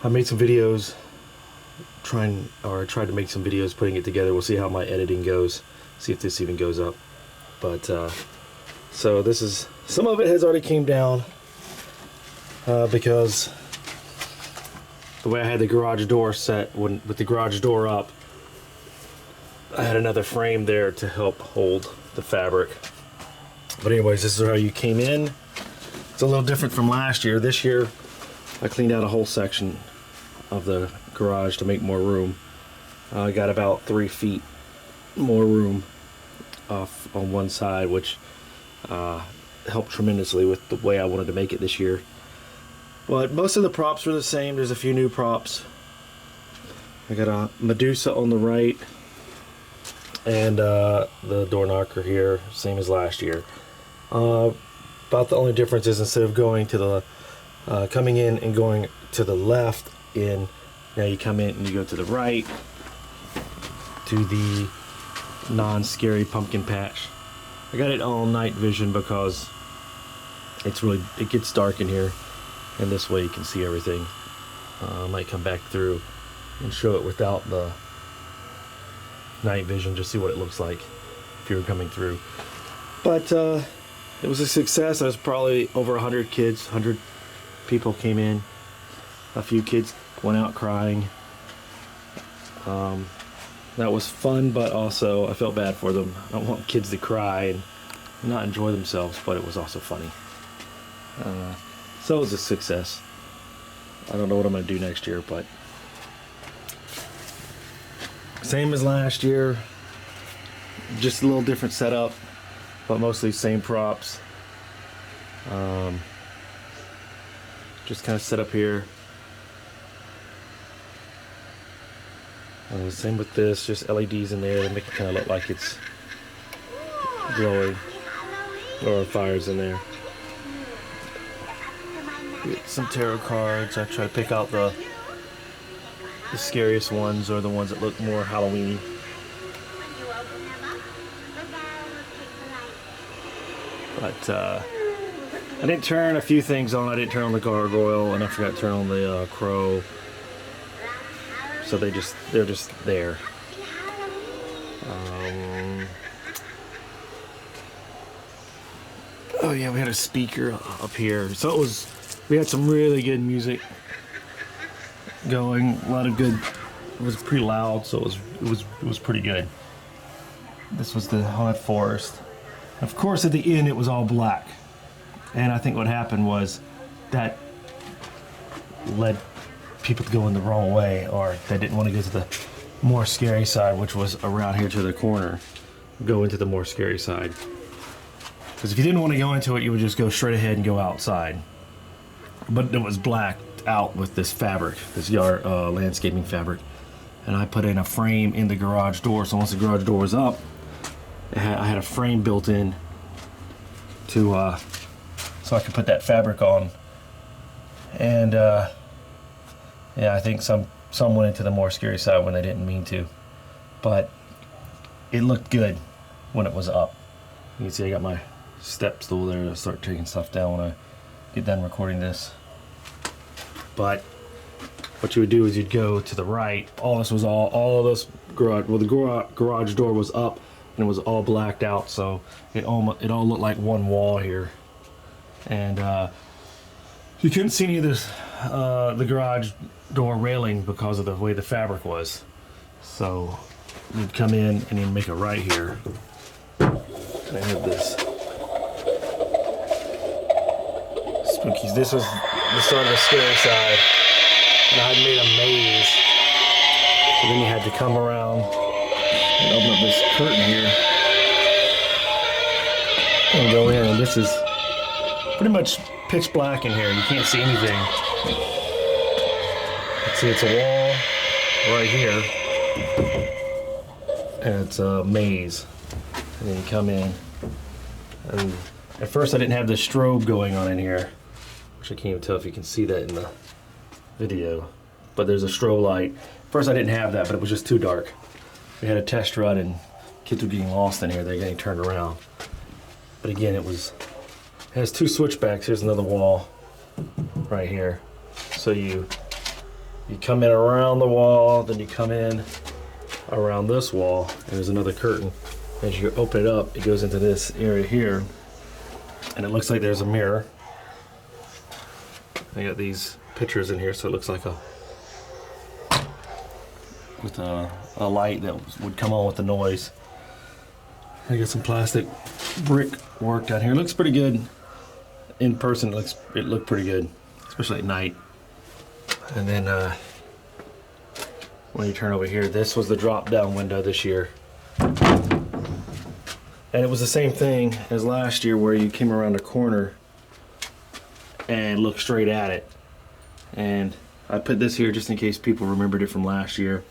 I made some videos tried to make some videos putting it together. We'll see how my editing goes, see if this even goes up. But so this is, some of it has already came down because the way I had the garage door set, with the garage door up, I had another frame there to help hold the fabric. But anyways, this is how you came in. It's a little different from last year. This year I cleaned out a whole section of the garage to make more room. I got about 3 feet more room off on one side, which helped tremendously with the way I wanted to make it this year. But most of the props are the same. There's a few new props. I got a Medusa on the right, and the door knocker here, same as last year. About the only difference is, instead of going to the coming in and going to the left in, now you come in and you go to the right to the non-scary pumpkin patch. I got it on night vision because it gets dark in here, and this way you can see everything. I might come back through and show it without the night vision, just see what it looks like if you were coming through. But it was a success. There was probably over 100 kids, 100 people came in. A few kids went out crying. That was fun, but also I felt bad for them. I don't want kids to cry and not enjoy themselves, but it was also funny. So it was a success. I don't know what I'm gonna do next year, but same as last year, just a little different setup, but mostly same props. Just kind of set up here. Same with this, just LEDs in there to make it kind of look like it's glowing, or fires in there. Get some tarot cards. I try to pick out the scariest ones, or the ones that look more Halloween. But I didn't turn a few things on. I didn't turn on the gargoyle, and I forgot to turn on the crow. So they're just there. Oh yeah, we had a speaker up here. So we had some really good music going. A lot of good. It was pretty loud, so it was pretty good. This was the haunted forest. Of course, at the end it was all black, and I think what happened was that led people to go in the wrong way, or they didn't want to go to the more scary side, which was around here to the corner. Go into the more scary side, because if you didn't want to go into it, you would just go straight ahead and go outside. But it was blacked out with this fabric, this yard landscaping fabric, and I put in a frame in the garage door. So once the garage door was up, I had a frame built in to so I could put that fabric on. And yeah, I think some went into the more scary side when they didn't mean to, but it looked good when it was up. You can see I got my step stool there to start taking stuff down when I get done recording this. But what you would do is you'd go to the right. All of this garage. Well, the garage door was up and it was all blacked out, so it all looked like one wall here, and you couldn't see any of this the garage door railing because of the way the fabric was. So you'd come in and you'd make a right here. I had this spooky. This was the start of the scary side, and I had made a maze. So then you had to come around and open up this curtain here and go in. And this is pretty much pitch black in here. You can't see anything. See, it's a wall right here, and it's a maze. And then you come in, and at first I didn't have the strobe going on in here, which I can't even tell if you can see that in the video, but there's a strobe light. First I didn't have that, but it was just too dark. We had a test run and kids were getting lost in here. They're getting turned around. But again, it has two switchbacks. Here's another wall right here. So you You come in around the wall, then you come in around this wall, and there's another curtain. As you open it up, it goes into this area here, and it looks like there's a mirror. I got these pictures in here, so it looks like with a light that would come on with the noise. I got some plastic brick work down here. It looks pretty good in person. It looked pretty good, especially at night. And then when you turn over here, this was the drop-down window this year. And it was the same thing as last year, where you came around the corner and looked straight at it. And I put this here just in case people remembered it from last year,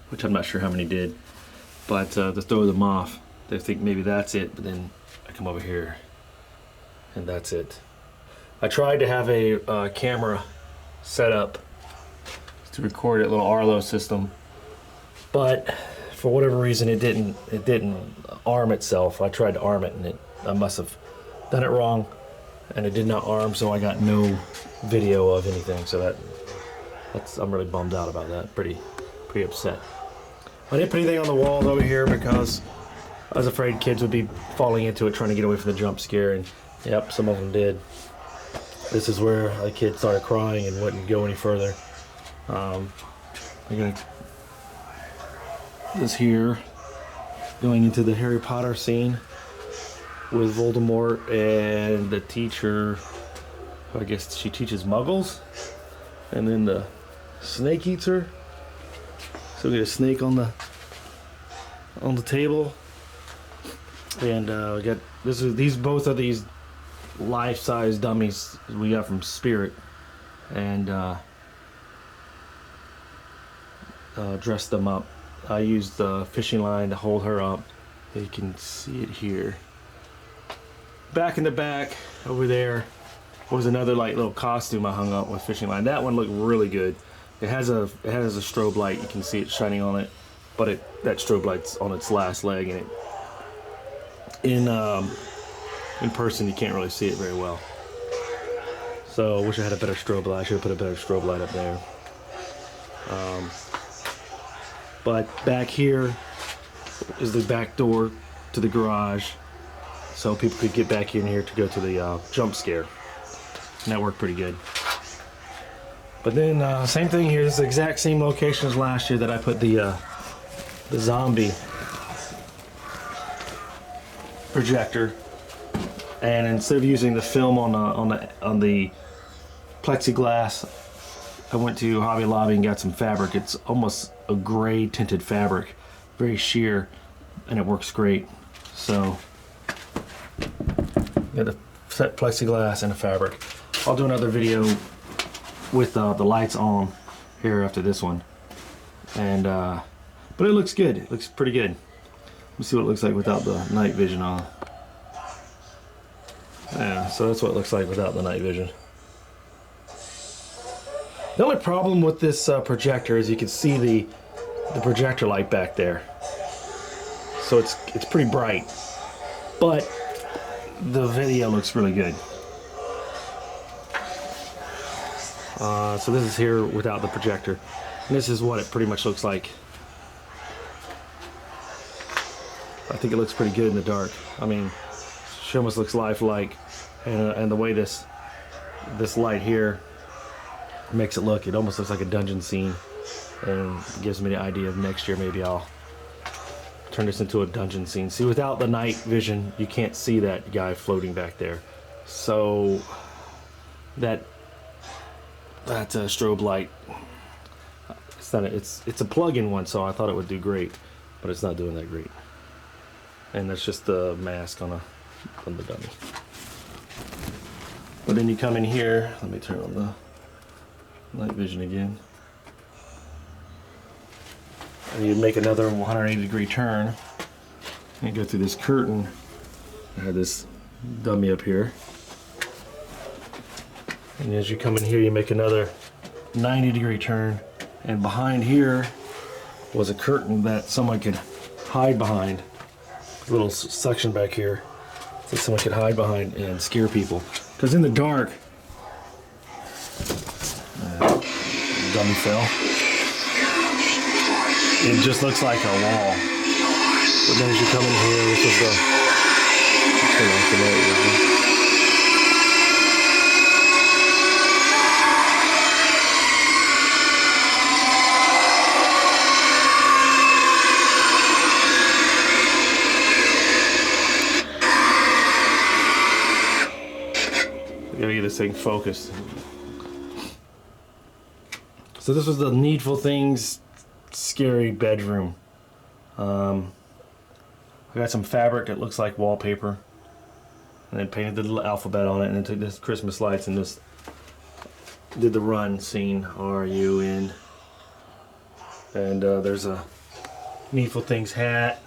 which I'm not sure how many did. But to throw them off, they think maybe that's it, but then I come over here and that's it. I tried to have a camera set up to record a little Arlo system, but for whatever reason it didn't arm itself. I tried to arm it, and I must have done it wrong, and it did not arm, so I got no video of anything. So I'm really bummed out about that. Pretty upset. I didn't put anything on the walls over here because I was afraid kids would be falling into it trying to get away from the jump scare, and yep, some of them did. This is where a kid started crying and wouldn't go any further. This here, going into the Harry Potter scene with Voldemort and the teacher, I guess she teaches muggles, and then the snake eats her. So we get a snake on the table, and we got both of these life-size dummies we got from Spirit, and dressed them up. I used the fishing line to hold her up. You can see it here. Back in the back over there was another little costume I hung up with fishing line. That one looked really good. It has a strobe light. You can see it shining on it, but that strobe light's on its last leg, and in person you can't really see it very well. So I wish I had a better strobe light. I should have put a better strobe light up there. But back here is the back door to the garage, so people could get back in here to go to the jump scare, and that worked pretty good. But then same thing here. This is the exact same location as last year that I put the zombie projector, and instead of using the film on the plexiglass, I went to Hobby Lobby and got some fabric. It's almost a gray tinted fabric, very sheer, and it works great. So got a set plexiglass and a fabric. I'll do another video with the lights on here after this one, and but it looks good. It looks pretty good. Let me see what it looks like without the night vision on. Yeah, so that's what it looks like without the night vision. The only problem with this projector is you can see the projector light back there, so it's pretty bright, but the video looks really good. So this is here without the projector, and this is what it pretty much looks like. I think it looks pretty good in the dark. I mean, she almost looks lifelike, and the way this light here makes it almost looks like a dungeon scene, and gives me the idea of next year maybe I'll turn this into a dungeon scene. See, without the night vision, you can't see that guy floating back there. So that strobe light, it's a plug-in one, so I thought it would do great, but it's not doing that great. And that's just the mask on the dummy. But then you come in here. Let me turn on the night vision again. And you make another 180-degree turn and go through this curtain. I have this dummy up here. And as you come in here, you make another 90-degree turn. And behind here was a curtain that someone could hide behind. A little section back here that someone could hide behind and scare people. Because in the dark, dummy fell. It just looks like a wall. But then as you come in here, this is the turn off the light with me. Gotta get this thing focused. So this was the Needful Things scary bedroom. I got some fabric that looks like wallpaper, and then painted the little alphabet on it, and then took this Christmas lights and just did the run scene, R-U-N. And there's a Needful Things hat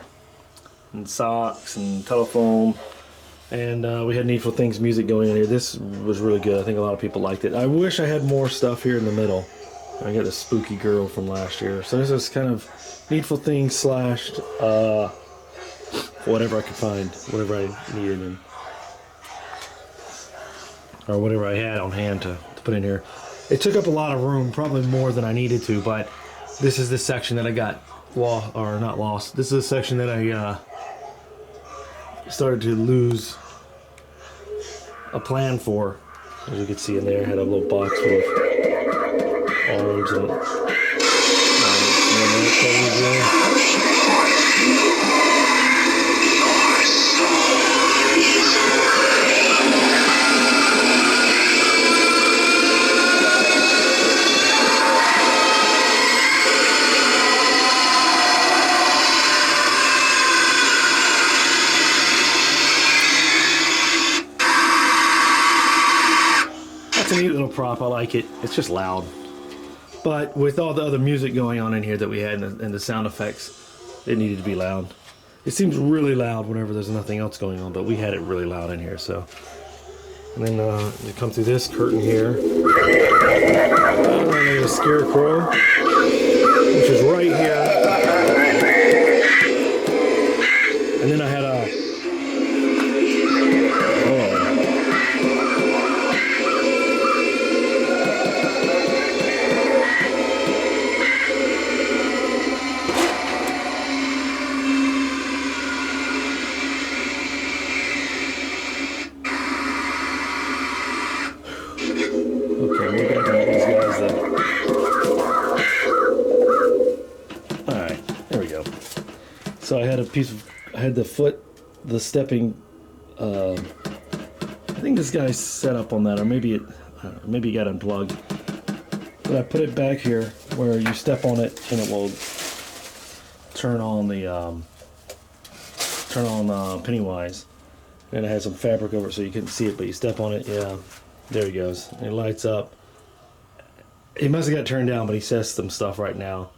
and socks and telephone. And we had Needful Things music going in here. This was really good. I think a lot of people liked it. I wish I had more stuff here in the middle. I got the spooky girl from last year. So this is kind of Needful Things slashed whatever I could find, whatever I needed, or whatever I had on hand to put in here. It took up a lot of room, probably more than I needed to, but this is the section that I got not lost. This is the section that I started to lose a plan for. As you can see in there, I had a little box full of arms and that's a neat little prop. I like it. It's just loud. But with all the other music going on in here that we had and the sound effects, it needed to be loud. It seems really loud whenever there's nothing else going on, but we had it really loud in here, so. And then you come through this curtain here. There's a scarecrow, which is right here. And then I had a So I had the stepping, I think this guy set up on that, or maybe it, I don't know, maybe it got unplugged. But I put it back here where you step on it and it will turn on the, Pennywise. And it has some fabric over it so you couldn't see it, but you step on it, yeah, there he goes. And it lights up. He must have got turned down, but he says some stuff right now.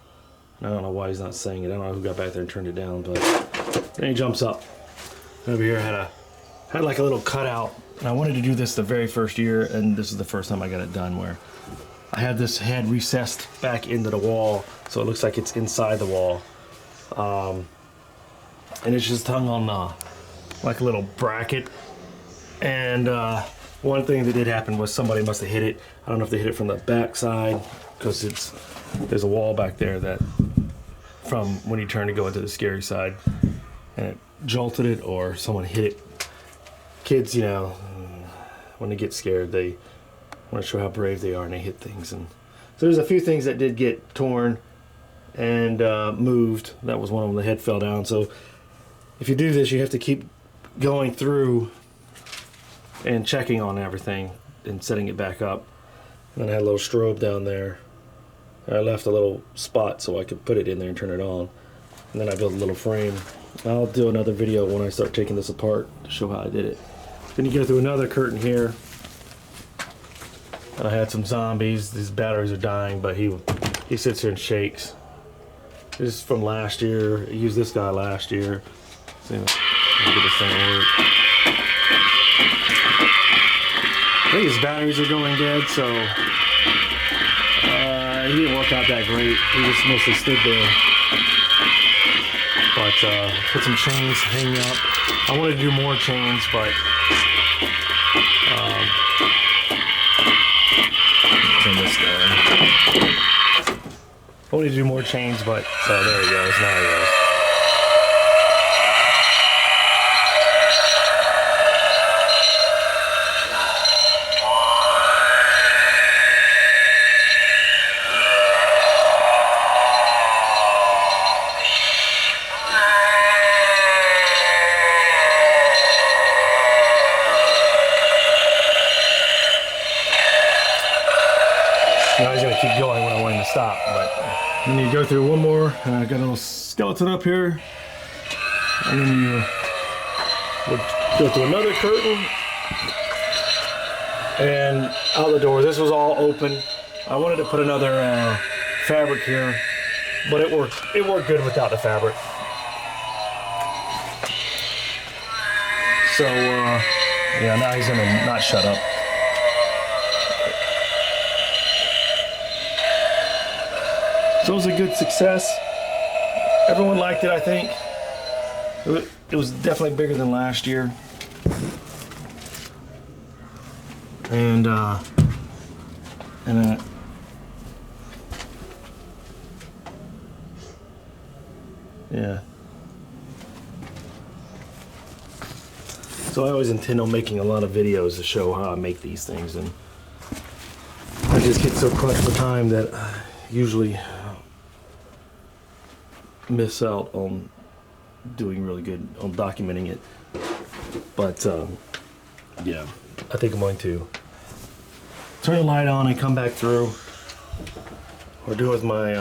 I don't know why he's not saying it. I don't know who got back there and turned it down, but then he jumps up. Over here I had like a little cutout, and I wanted to do this the very first year, and this is the first time I got it done, where I had this head recessed back into the wall, so it looks like it's inside the wall. And it's just hung on like a little bracket. And one thing that did happen was somebody must have hit it. I don't know if they hit it from the back side, because there's a wall back there that from when you turn to go into the scary side, and it jolted it, or someone hit it. Kids, you know, when they get scared, they want to show how brave they are, and they hit things. And so there's a few things that did get torn and moved. That was one of them. The head fell down. So if you do this, you have to keep going through and checking on everything and setting it back up. And I had a little strobe down there. I left a little spot so I could put it in there and turn it on. And then I built a little frame. I'll do another video when I start taking this apart to show how I did it. Then you go through another curtain here. And I had some zombies. These batteries are dying, but he sits here and shakes. This is from last year. I used this guy last year. See if I can get this thing to work. I think his batteries are going dead, so he didn't work out that great. He just mostly stood there. But put some chains hanging up. I wanted to do more chains, but turn this down. I want to do more chains, but so there he goes. Now he goes. Now he's gonna keep going when I want him to stop, but then you go through one more, and I got a little skeleton up here, and then you would go through another curtain, and out the door. This was all open. I wanted to put another fabric here, but it worked good without the fabric. So yeah, now he's gonna not shut up. So it was a good success. Everyone liked it, I think. It was definitely bigger than last year. And yeah. So I always intend on making a lot of videos to show how I make these things, and I just get so crushed for time that I usually miss out on doing really good on documenting it. But yeah, I think I'm going to turn the light on and come back through, or do it with my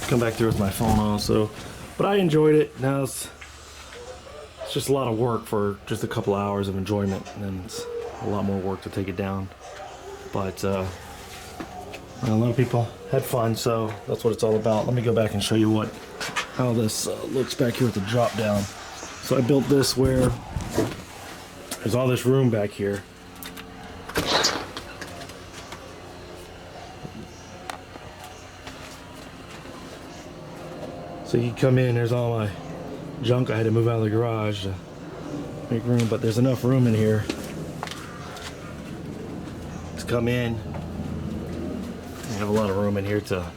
come back through with my phone also. But I enjoyed it. Now it's just a lot of work for just a couple hours of enjoyment, and it's a lot more work to take it down. But a lot of people had fun, so that's what it's all about. Let me go back and show you how this looks back here with the drop down. So I built this where there's all this room back here. So you come in, there's all my junk I had to move out of the garage to make room, but there's enough room in here to come in. I have a lot of room in here to, okay,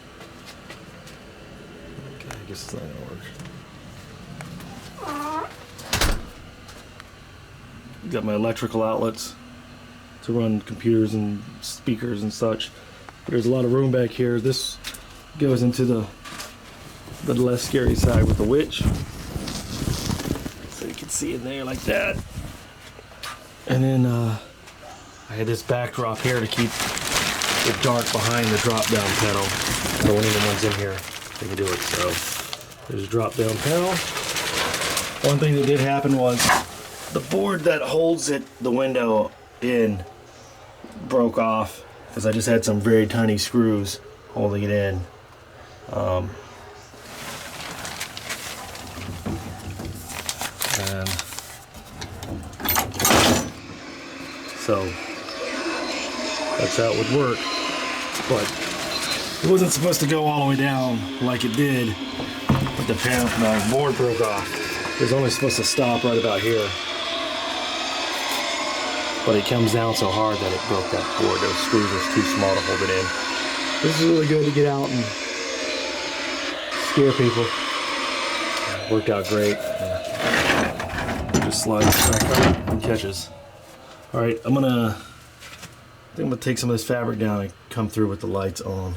I guess it's not gonna work. Got my electrical outlets to run computers and speakers and such. But there's a lot of room back here. This goes into the less scary side with the witch. So you can see in there like that. And then I had this backdrop here to keep the dark behind the drop down panel. So when anyone's in here, they can do it. So there's a drop down panel. One thing that did happen was the board that holds the window in broke off, because I just had some very tiny screws holding it in. And so that's how it would work, but it wasn't supposed to go all the way down like it did, but the board broke off. It was only supposed to stop right about here, but it comes down so hard that it broke that board. Those screws are too small to hold it in. This is really good to get out and scare people. It worked out great. Just slides back up and catches. All right, I think I'm gonna take some of this fabric down and come through with the lights on.